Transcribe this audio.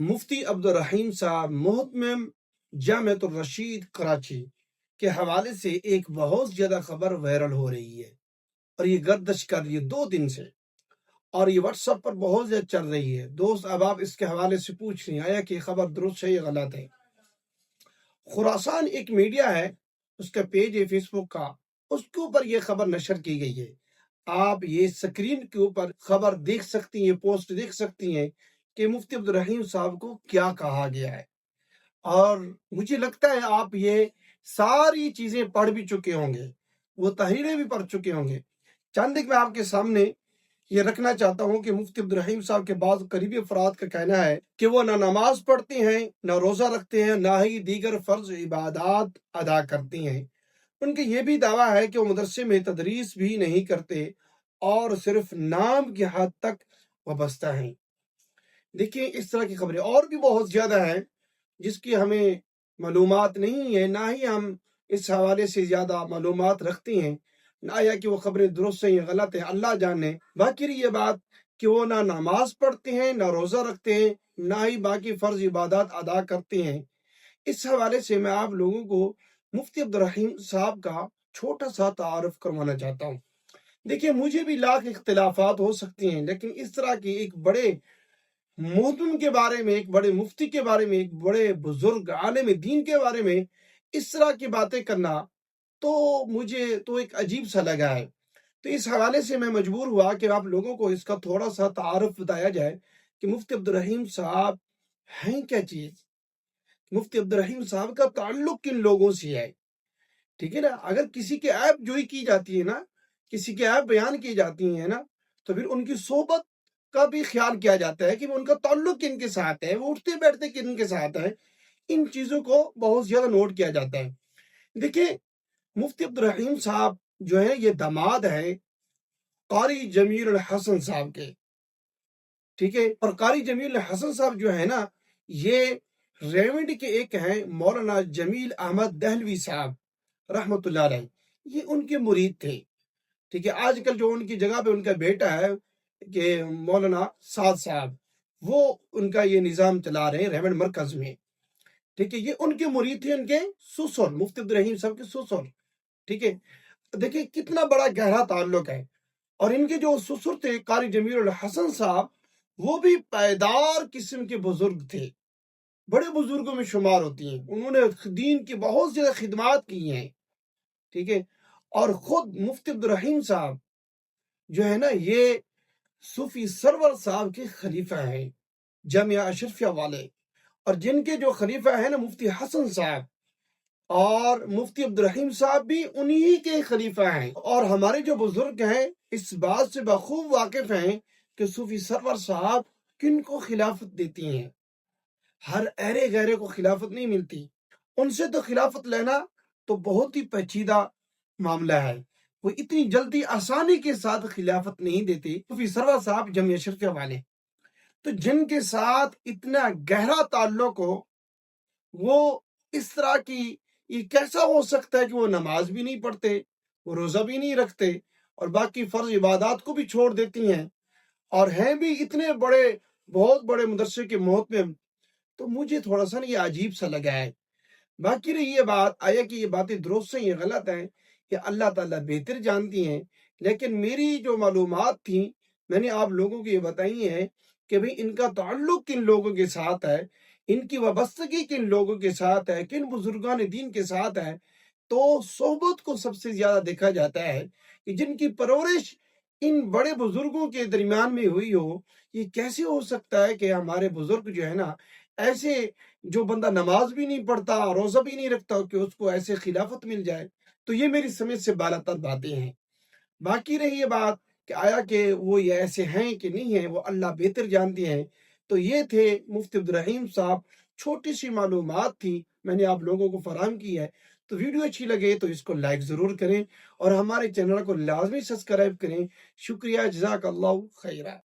مفتی عبدالرحیم صاحب محتمم جامعۃ الرشید کراچی کے حوالے سے ایک بہت زیادہ خبر وائرل ہو رہی ہے، اور یہ گردش کر رہی ہے 2 دن سے، اور یہ واٹس ایپ پر بہت زیادہ چل رہی ہے۔ دوست احباب اس کے حوالے سے پوچھ رہے ہیں آیا کہ یہ خبر درست ہے یا غلط ہے۔ خراسان ایک میڈیا ہے، اس کا پیج ہے فیس بک کا، اس کے اوپر یہ خبر نشر کی گئی ہے۔ آپ یہ سکرین کے اوپر خبر دیکھ سکتی ہیں، پوسٹ دیکھ سکتی ہیں کہ مفتی عبدالرحیم صاحب کو کیا کہا گیا ہے، اور مجھے لگتا ہے آپ یہ ساری چیزیں پڑھ بھی چکے ہوں گے، وہ تحریریں بھی پڑھ چکے ہوں گے۔ چند ایک میں آپ کے سامنے یہ رکھنا چاہتا ہوں کہ مفتی عبدالرحیم صاحب کے بعض قریبی افراد کا کہنا ہے کہ وہ نہ نماز پڑھتے ہیں، نہ روزہ رکھتے ہیں، نہ ہی دیگر فرض عبادات ادا کرتے ہیں۔ ان کا یہ بھی دعویٰ ہے کہ وہ مدرسے میں تدریس بھی نہیں کرتے اور صرف نام کی حد تک وابستہ ہیں۔ دیکھیں اس طرح کی خبریں اور بھی بہت زیادہ ہیں جس کی ہمیں معلومات نہیں ہے، نہ ہی ہم اس حوالے سے زیادہ معلومات رکھتے ہیں، نہ یا کہ وہ خبریں درست ہیں یا غلط ہیں، اللہ جانے۔ باقی رہی یہ بات کہ وہ نہ نماز پڑھتے ہیں، نہ روزہ رکھتے ہیں، نہ ہی باقی فرض عبادات ادا کرتے ہیں۔ اس حوالے سے میں آپ لوگوں کو مفتی عبدالرحیم صاحب کا چھوٹا سا تعارف کروانا چاہتا ہوں۔ دیکھیں مجھے بھی لاکھ اختلافات ہو سکتی ہیں، لیکن اس طرح کی ایک بڑے محتم کے بارے میں، ایک بڑے مفتی کے بارے میں، ایک بڑے بزرگ عالم دین کے بارے میں اس طرح کی باتیں کرنا تو مجھے تو ایک عجیب سا لگا ہے۔ تو اس حوالے سے میں مجبور ہوا کہ آپ لوگوں کو اس کا تھوڑا سا تعارف بتایا جائے کہ مفتی عبدالرحیم صاحب ہیں کیا چیز، مفتی عبدالرحیم صاحب کا تعلق کن لوگوں سے ہے۔ ٹھیک ہے نا، اگر کسی کے عیب جوئی کی جاتی ہے نا، کسی کے عیب بیان کی جاتی ہیں نا، تو پھر ان کی صحبت کا بھی خیال کیا جاتا ہے کہ ان کا تعلق کن کے ساتھ ہے، وہ اٹھتے بیٹھتے کن کے ساتھ ہے، ان چیزوں کو بہت زیادہ نوٹ کیا جاتا ہے۔ دیکھیں مفتی عبدالرحیم صاحب جو ہے یہ داماد ہے قاری جمیل الحسن صاحب کے، ٹھیک ہے، اور قاری جمیل الحسن صاحب جو ہے نا یہ ریونڈ کے ایک ہیں مولانا جمیل احمد دہلوی صاحب رحمۃ اللہ علیہ، یہ ان کے مرید تھے۔ ٹھیک ہے، آج کل جو ان کی جگہ پہ ان کا بیٹا ہے کہ مولانا سعد صاحب، وہ ان کا یہ نظام چلا رہے ہیں ریونڈ مرکز میں۔ ٹھیک ہے، یہ ان کے مرید تھے، ان کے سسر مفتی عبدالرحیم صاحب کے سسر۔ ٹھیک ہے، دیکھیں کتنا بڑا گہرا تعلق ہے۔ اور ان کے جو سسر تھے قاری جمیل الحسن صاحب، وہ بھی پائیدار قسم کے بزرگ تھے، بڑے بزرگوں میں شمار ہوتی ہیں، انہوں نے دین کی بہت زیادہ خدمات کی ہیں۔ ٹھیک ہے، اور خود مفتی عبدالرحیم صاحب جو ہے نا یہ صوفی سرور صاحب کے خلیفہ ہیں، جامعہ اشرفیہ والے، اور جن کے جو خلیفہ ہیں نا مفتی حسن صاحب اور مفتی عبدالرحیم صاحب بھی انہی کے خلیفہ ہیں۔ اور ہمارے جو بزرگ ہیں اس بات سے بخوب واقف ہیں کہ صوفی سرور صاحب کن کو خلافت دیتی ہیں، ہر ایرے غیرے کو خلافت نہیں ملتی، ان سے تو خلافت لینا تو بہت ہی پیچیدہ معاملہ ہے، وہ اتنی جلدی آسانی کے ساتھ خلافت نہیں دیتے۔ صوفی سرور صاحب جامعہ اشرفیہ والے، تو جن کے ساتھ اتنا گہرا تعلق ہو، وہ اس طرح کی یہ کیسا ہو سکتا ہے کہ وہ نماز بھی نہیں پڑھتے، وہ روزہ بھی نہیں رکھتے، اور باقی فرض عبادات کو بھی چھوڑ دیتی ہیں، اور ہیں بھی اتنے بڑے بہت بڑے مدرسے کے محتمم۔ تو مجھے تھوڑا سا یہ عجیب سا لگا ہے۔ باقی رہی یہ بات آیا کہ یہ باتیں درست ہیں یا غلط ہیں، کہ اللہ تعالیٰ بہتر جانتی ہیں، لیکن میری جو معلومات تھیں میں نے آپ لوگوں کو یہ بتائی ہیں کہ بھئی ان کا تعلق کن لوگوں کے ساتھ ہے، ان کی وابستگی کن لوگوں کے ساتھ ہے، کن بزرگان دین کے ساتھ ہے۔ تو صحبت کو سب سے زیادہ دیکھا جاتا ہے کہ جن کی پرورش ان بڑے بزرگوں کے درمیان میں ہوئی ہو۔ یہ کیسے ہو سکتا ہے کہ ہمارے بزرگ جو ہے نا ایسے، جو بندہ نماز بھی نہیں پڑھتا روزہ بھی نہیں رکھتا، کہ اس کو ایسے خلافت مل جائے؟ تو یہ میری سمجھ سے بالاتر باتیں ہیں۔ باقی رہی یہ بات کہ آیا کہ وہ یہ ایسے ہیں کہ نہیں ہیں، وہ اللہ بہتر جانتے ہیں۔ تو یہ تھے مفتی عبدالرحیم صاحب، چھوٹی سی معلومات تھی میں نے آپ لوگوں کو فراہم کی ہے۔ تو ویڈیو اچھی لگے تو اس کو لائک ضرور کریں، اور ہمارے چینل کو لازمی سبسکرائب کریں۔ شکریہ، جزاک اللہ خیرہ۔